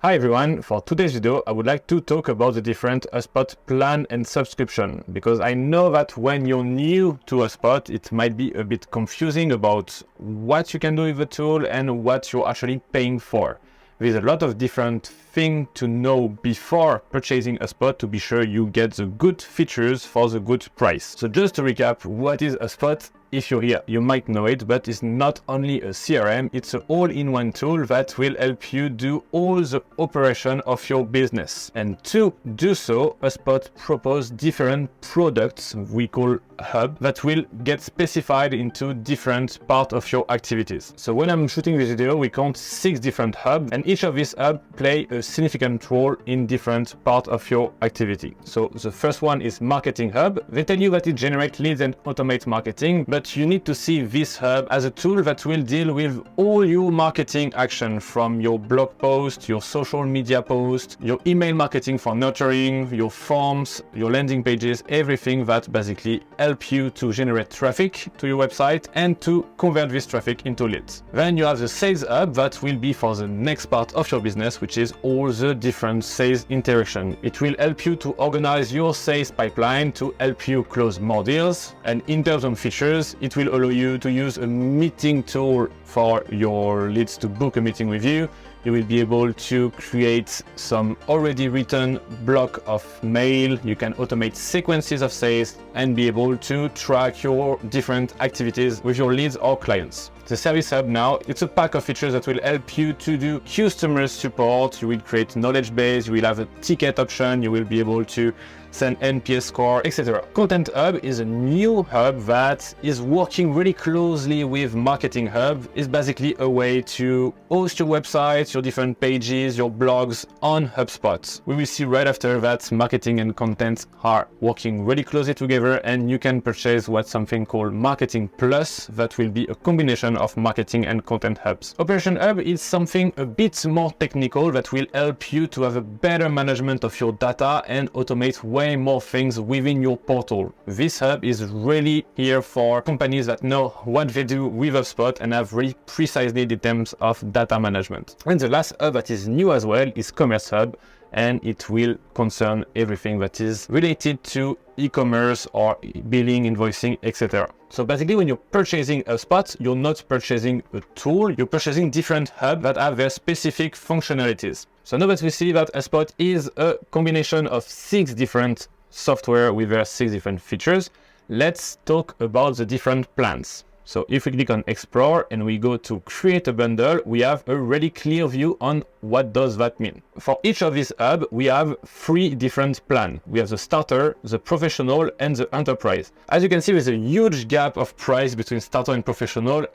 Hi everyone, for today's video I would like to talk about the different HubSpot plan and subscription, because I know that when you're new to HubSpot it might be a bit confusing about what you can do with the tool and what you're actually paying for. There's a lot of different things to know before purchasing HubSpot to be sure you get the good features for the good price. So just to recap, what is HubSpot? If you're here, you might know it, but it's not only a CRM, it's an all-in-one tool that will help you do all the operation of your business. And to do so, HubSpot proposes different products we call hub that will get specified into different parts of your activities. So when I'm shooting this video, we count 6 different hubs, and each of these hubs play a significant role in different parts of your activity. So the first one is Marketing Hub. They tell you that it generates leads and automates marketing, but you need to see this hub as a tool that will deal with all your marketing action, from your blog post, your social media post, your email marketing for nurturing, your forms, your landing pages, everything that basically help you to generate traffic to your website and to convert this traffic into leads. Then you have the Sales Hub that will be for the next part of your business, which is all the different sales interaction. It will help you to organize your sales pipeline to help you close more deals. And in terms of features, it will allow you to use a meeting tool for your leads to book a meeting with you. You will be able to create some already written block of mail. You can automate sequences of sales and be able to track your different activities with your leads or clients. The Service Hub now, it's a pack of features that will help you to do customer support. You will create knowledge base, you will have a ticket option, you will be able to send NPS score, etc. Content Hub is a new hub that is working really closely with Marketing Hub. It's basically a way to host your website, your different pages, your blogs on HubSpot. We will see right after that marketing and content are working really closely together, and you can purchase what's something called Marketing Plus that will be a combination of marketing and content hubs. Operation Hub is something a bit more technical that will help you to have a better management of your data and automate way more things within your portal. This hub is really here for companies that know what they do with HubSpot and have really precisely the terms of data management. And the last hub that is new as well is Commerce Hub, and it will concern everything that is related to e-commerce or billing, invoicing, etc. So basically, when you're purchasing HubSpot, you're not purchasing a tool, you're purchasing different hubs that have their specific functionalities. So now that we see that HubSpot is a combination of 6 different software with their 6 different features, let's talk about the different plans. So if we click on Explore and we go to Create a Bundle, we have a really clear view on what does that mean. For each of these hubs, we have 3 different plans. We have the Starter, the Professional, and the Enterprise. As you can see, there's a huge gap of price between Starter and Professional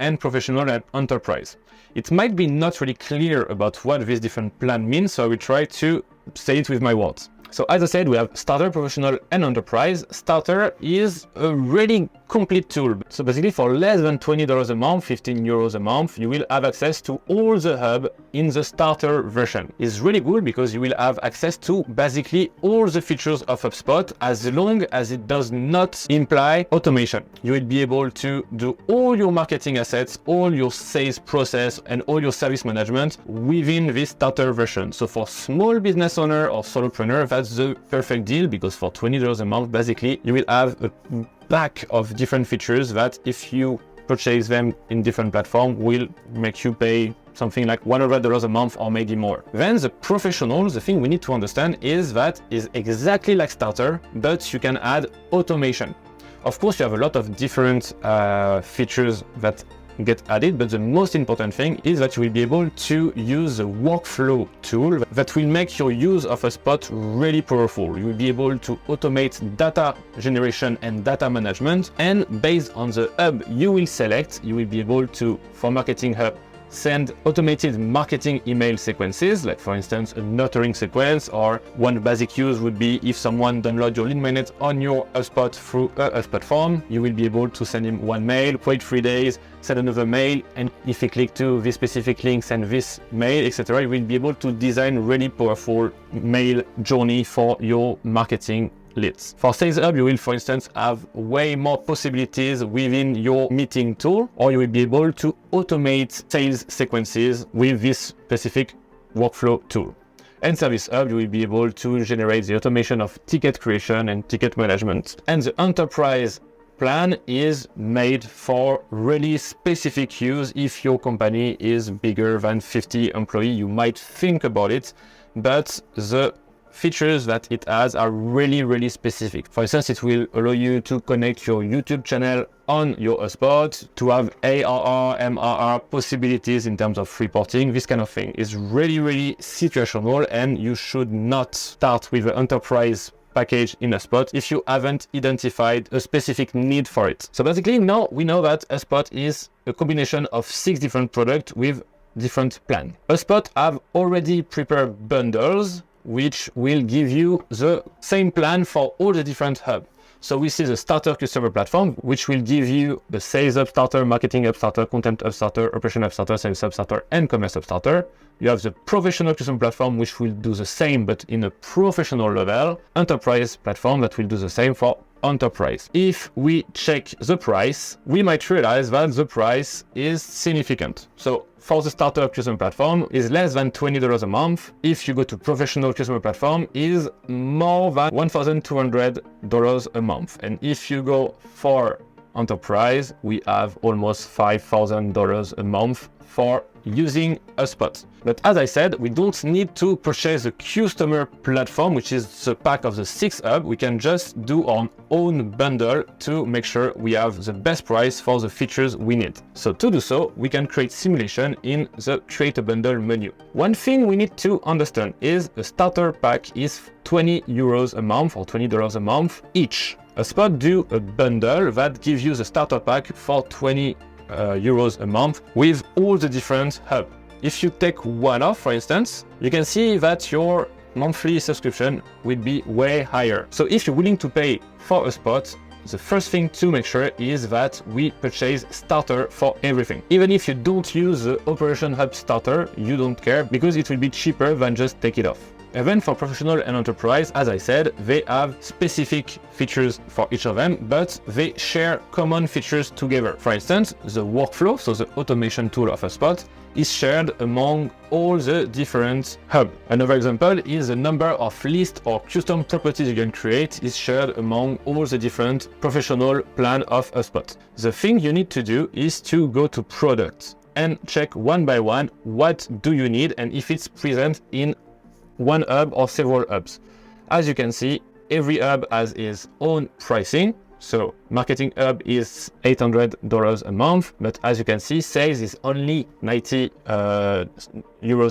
and Enterprise. It might be not really clear about what this different plan means, so I will try to say it with my words. So as I said, we have Starter, Professional, and Enterprise. Starter is a really complete tool. So basically, for less than $20 a month, 15 euros a month, you will have access to all the hub in the Starter version. It's really good because you will have access to basically all the features of HubSpot, as long as it does not imply automation. You will be able to do all your marketing assets, all your sales process, and all your service management within this Starter version. So for small business owner or solopreneur, that's the perfect deal, because for $20 a month, basically, you will have a pack of different features that, if you purchase them in different platforms, will make you pay something like $100 a month or maybe more. Then the Professional, the thing we need to understand is that is exactly like Starter, but you can add automation. Of course, you have a lot of different features that get added, but the most important thing is that you will be able to use a workflow tool that will make your use of HubSpot really powerful. You will be able to automate data generation and data management, and based on the hub you will select, you will be able to, for Marketing Hub, send automated marketing email sequences, like for instance a nurturing sequence, or one basic use would be if someone downloads your lead magnet on your HubSpot through a HubSpot form, you will be able to send him one mail, wait 3 days, send another mail, and if he click to this specific link, send this mail, etc. You will be able to design really powerful mail journey for your marketing leads. For Sales Hub, you will, for instance, have way more possibilities within your meeting tool, or you will be able to automate sales sequences with this specific workflow tool. And Service Hub, you will be able to generate the automation of ticket creation and ticket management. And the enterprise plan is made for really specific use. If your company is bigger than 50 employees, you might think about it, but the features that it has are really specific. For instance, it will allow you to connect your YouTube channel on your HubSpot, to have ARR, MRR possibilities in terms of reporting. This kind of thing is really situational, and you should not start with the enterprise package in HubSpot if you haven't identified a specific need for it. So basically now we know that HubSpot is a combination of 6 different products with different plans. HubSpot have already prepared bundles which will give you the same plan for all the different hubs. So we see the starter customer platform, which will give you the sales hub starter, marketing hub starter, content hub starter, operation hub starter, sales hub starter, and commerce hub starter. You have the professional customer platform, which will do the same, but in a professional level. Enterprise platform that will do the same for enterprise. If we check the price, we might realize that the price is significant. So for the starter customer platform is less than $20 a month. If you go to professional customer platform is more than $1,200 a month. And if you go for enterprise, we have almost $5,000 a month for using HubSpot. But as I said, we don't need to purchase a customer platform, which is the pack of the 6 hubs. We can just do our own bundle to make sure we have the best price for the features we need. So to do so, we can create simulation in the create a bundle menu. One thing we need to understand is the starter pack is €20 a month or $20 a month each. HubSpot do a bundle that gives you the starter pack for €20 a month with all the different hubs. If you take one off, for instance, you can see that your monthly subscription will be way higher. So if you're willing to pay for HubSpot, the first thing to make sure is that we purchase starter for everything. Even if you don't use the Operation Hub starter, you don't care because it will be cheaper than just take it off. And then for professional and enterprise, as I said, they have specific features for each of them, but they share common features together. For instance, the workflow, so the automation tool of HubSpot, is shared among all the different hubs. Another example is the number of lists or custom properties you can create is shared among all the different professional plans of HubSpot. The thing you need to do is to go to products and check one by one what do you need and if it's present in one hub or several hubs. As you can see, every hub has its own pricing. So marketing hub is $800 a month, but as you can see, sales is only €90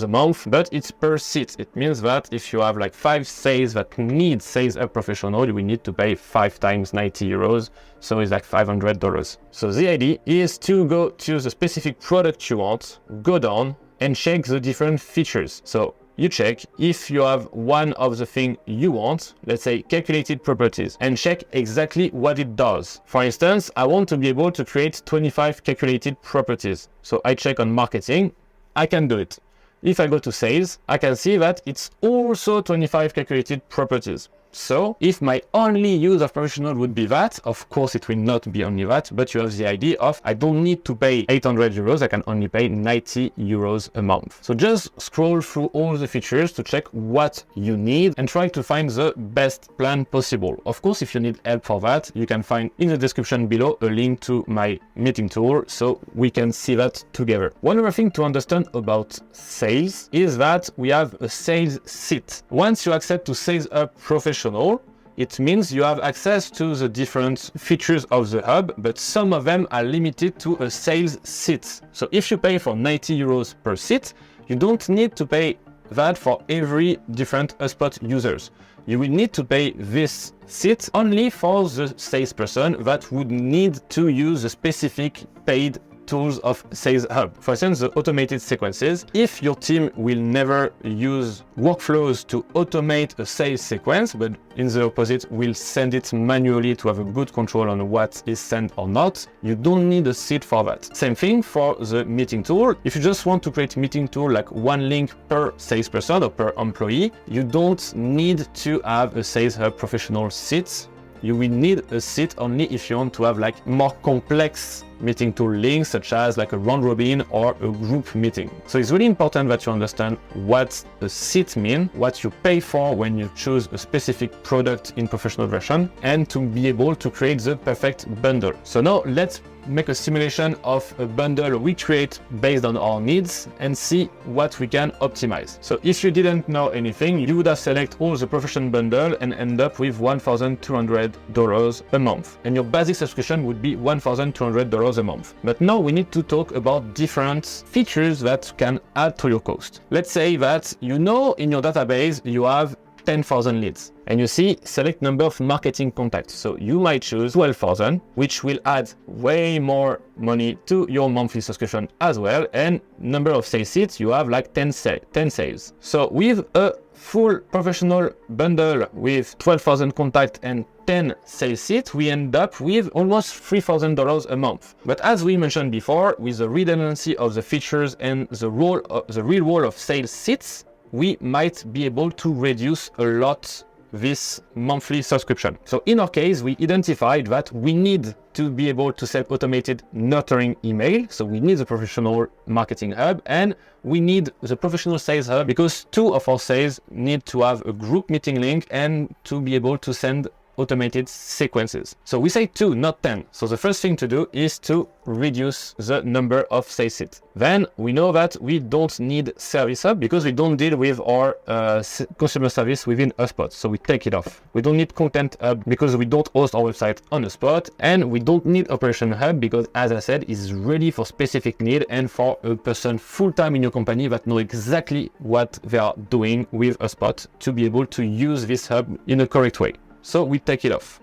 a month, but it's per seat. It means that if you have like 5 sales that need sales hub professional, you will need to pay 5 times €90, so it's like $500. So the idea is to go to the specific product you want, go down and check the different features. So you check if you have one of the things you want, let's say calculated properties, and check exactly what it does. For instance, I want to be able to create 25 calculated properties. So I check on marketing, I can do it. If I go to sales, I can see that it's also 25 calculated properties. So if my only use of professional would be that, of course it will not be only that, but you have the idea of I don't need to pay €800, I can only pay €90 a month. So just scroll through all the features to check what you need and try to find the best plan possible. Of course, if you need help for that, you can find in the description below a link to my meeting tool so we can see that together. One other thing to understand about sales is that we have a sales seat. Once you accept to Sales Hub Professional, it means you have access to the different features of the hub, but some of them are limited to a sales seat. So if you pay for €90 per seat, you don't need to pay that for every different HubSpot users. You will need to pay this seat only for the salesperson that would need to use the specific paid tools of Sales Hub. For instance, the automated sequences. If your team will never use workflows to automate a sales sequence, but in the opposite, will send it manually to have a good control on what is sent or not, you don't need a seat for that. Same thing for the meeting tool. If you just want to create a meeting tool like one link per salesperson or per employee, you don't need to have a Sales Hub Professional seat. You will need a seat only if you want to have like more complex meeting tool links, such as like a round robin or a group meeting. So it's really important that you understand what a seat means, what you pay for when you choose a specific product in professional version, and to be able to create the perfect bundle. So now let's make a simulation of a bundle we create based on our needs and see what we can optimize. So if you didn't know anything, you would have selected all the professional bundle and end up with $1,200 a month. And your basic subscription would be $1,200 a month. But now we need to talk about different features that can add to your cost. Let's say that you know in your database you have 10,000 leads, and you see select number of marketing contacts. So you might choose 12,000, which will add way more money to your monthly subscription as well. And number of sales seats, you have like 10 sales. So with a full professional bundle with 12,000 contacts and 10 sales seats, we end up with almost $3,000 a month. But as we mentioned before, with the redundancy of the features and the real role of sales seats, we might be able to reduce a lot this monthly subscription. So in our case, we identified that we need to be able to send automated nurturing email. So we need the professional marketing hub and we need the professional sales hub, because 2 of our sales need to have a group meeting link and to be able to send automated sequences. So we say 2, not 10. So the first thing to do is to reduce the number of sales seats. Then we know that we don't need Service Hub because we don't deal with our customer service within HubSpot. So we take it off. We don't need Content Hub because we don't host our website on HubSpot. And we don't need Operation Hub because, as I said, it's ready for specific need and for a person full-time in your company that know exactly what they are doing with HubSpot to be able to use this hub in a correct way. So we take it off.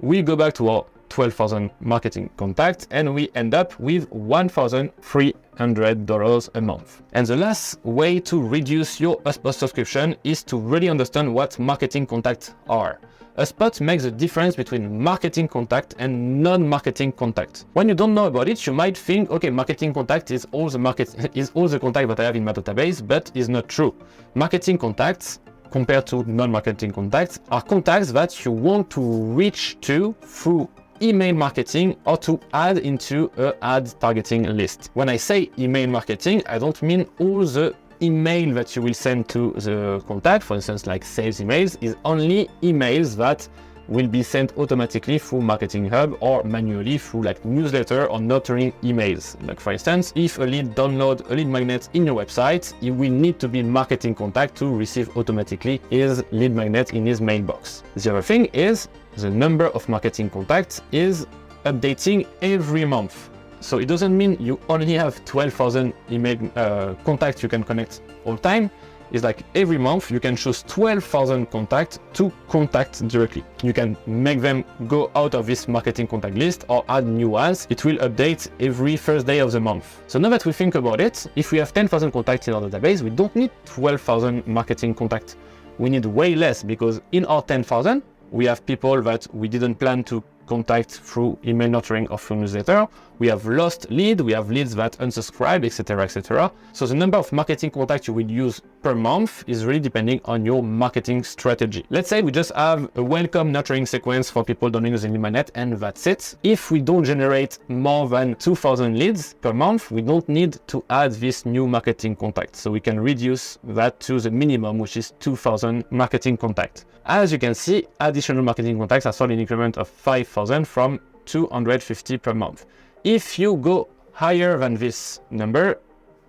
We go back to our 12,000 marketing contacts and we end up with $1,300 a month. And the last way to reduce your HubSpot subscription is to really understand what marketing contacts are. HubSpot makes a difference between marketing contact and non-marketing contact. When you don't know about it, you might think, okay, marketing contact is all the contact that I have in my database, but it's not true. Marketing contacts, compared to non-marketing contacts, are contacts that you want to reach to through email marketing or to add into an ad targeting list. When I say email marketing, I don't mean all the email that you will send to the contact. For instance, like sales emails is only emails that will be sent automatically through Marketing Hub or manually through like newsletter or nurturing emails. Like for instance, if a lead download a lead magnet in your website, it will need to be marketing contact to receive automatically his lead magnet in his mailbox. The other thing is the number of marketing contacts is updating every month. So it doesn't mean you only have 12,000 email contacts you can connect all the time. It's like every month you can choose 12,000 contacts to contact directly. You can make them go out of this marketing contact list or add new ones. It will update every first day of the month. So now that we think about it, if we have 10,000 contacts in our database, we don't need 12,000 marketing contacts. We need way less, because in our 10,000, we have people that we didn't plan to contact through email nurturing or through newsletter. We have lost lead, we have leads that unsubscribe, etc., etc. So the number of marketing contacts you will use per month is really depending on your marketing strategy. Let's say we just have a welcome nurturing sequence for people downloading the lead magnet and that's it. If we don't generate more than 2,000 leads per month, we don't need to add this new marketing contact. So we can reduce that to the minimum, which is 2,000 marketing contacts. As you can see, additional marketing contacts are sold in increment of 5,000 from 250 per month. If you go higher than this number,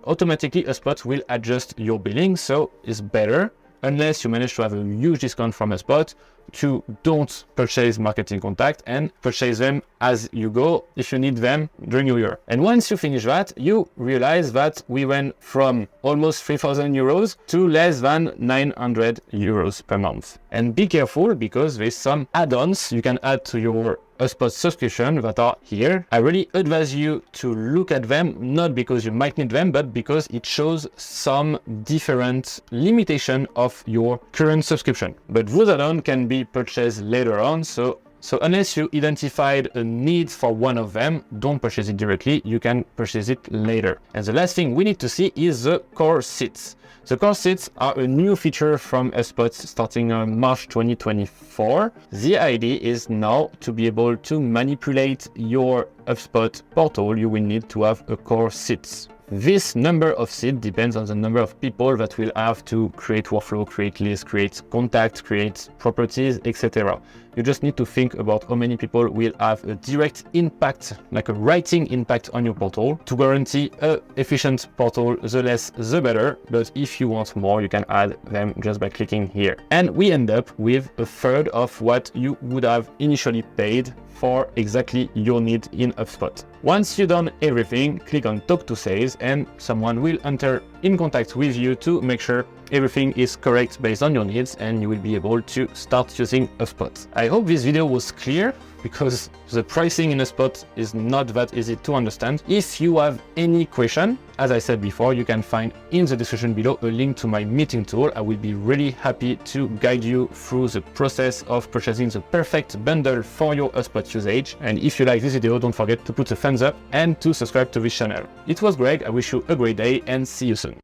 automatically HubSpot will adjust your billing, so it's better, unless you manage to have a huge discount from HubSpot, to don't purchase marketing contact and purchase them as you go if you need them during your year. And once you finish that, you realize that we went from almost 3,000 euros to less than 900 euros per month. And be careful, because there's some add-ons you can add to your HubSpot subscription that are here. I really advise you to look at them, not because you might need them, but because it shows some different limitation of your current subscription. But those add-ons can be purchased later on, so So unless you identified a need for one of them, don't purchase it directly, you can purchase it later. And the last thing we need to see is the core seats. The core seats are a new feature from HubSpot starting on March 2024. The idea is now to be able to manipulate your HubSpot portal. You will need to have a core seats. This number of seats depends on the number of people that will have to create workflow, create lists, create contacts, create properties, etc. You just need to think about how many people will have a direct impact, like a writing impact on your portal. To guarantee an efficient portal, the less the better, but if you want more, you can add them just by clicking here. And we end up with a third of what you would have initially paid for exactly your need in HubSpot. Once you've done everything, click on Talk to Sales and someone will enter in contact with you to make sure everything is correct based on your needs, and you will be able to start using HubSpot. I hope this video was clear because the pricing in HubSpot is not that easy to understand. If you have any question, as I said before, you can find in the description below a link to my meeting tool. I will be really happy to guide you through the process of purchasing the perfect bundle for your HubSpot usage. And if you like this video, don't forget to put a thumbs up and to subscribe to this channel. It was Greg. I wish you a great day and see you soon.